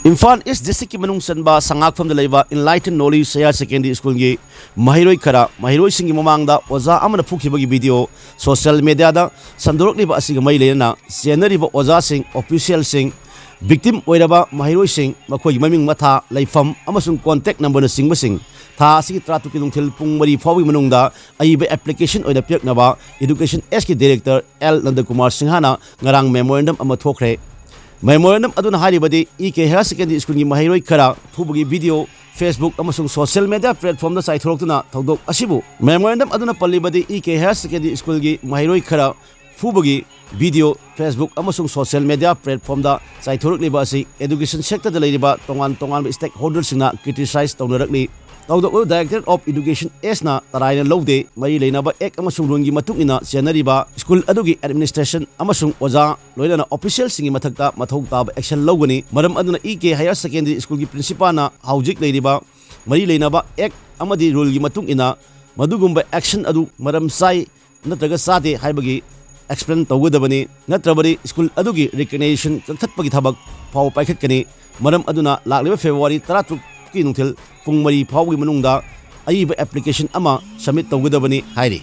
Imphal East District Manung Sanba Sangak from the Leva Enlightened Knowledge Higher Secondary School Gi Maheiroi Kara Maheiroi Singi Mamangda Oza Amana Pukibagi video social media da Sandorok Liba Asiga Mailena Sienariba Oza Sing official Sing victim Oiraba Maheiroi Sing Makoi Maming Mata Laifam Amasung contact number Sing Basing Tha Sigi Tratu Kidungtil Pung Mari Fawi Manungda Aiba application Oida Piak Naba Education SK Director L Nandakumar Singhana Ngarang Memorandum Amathokre Memorandum aduna haribadi EK Higher Secondary School gi Maheiroi Kara Phubagi video Facebook amasung social media platform da saithorokna thodok asibu Memorandum aduna pallibadi EK Higher Secondary School gi Maheiroi Kara Phubagi video Facebook amasung social media platform da saithorokliba asi education sector da leiriba tongan stakeholders singna criticize tawnarakni Taothakre Director of Education S na taraina lode mari leinaba ek amasung rungi matungina senariba school adugi administration amasung oza loina official singi mathakta mathau taba action logani maram aduna EK Higher Secondary School gi principal na haujik leiriba mari leinaba ek amadi rule gi matungina madugumba action adu maram sai natraga sate haibagi explain tawgadabani natrabari school adugi recognition kakhatpagi thabak phaw paikhatkani maram aduna lakliba February 13 ki nungthil pung mari phawgi manungda aiba application ama submit tawgadabani hairi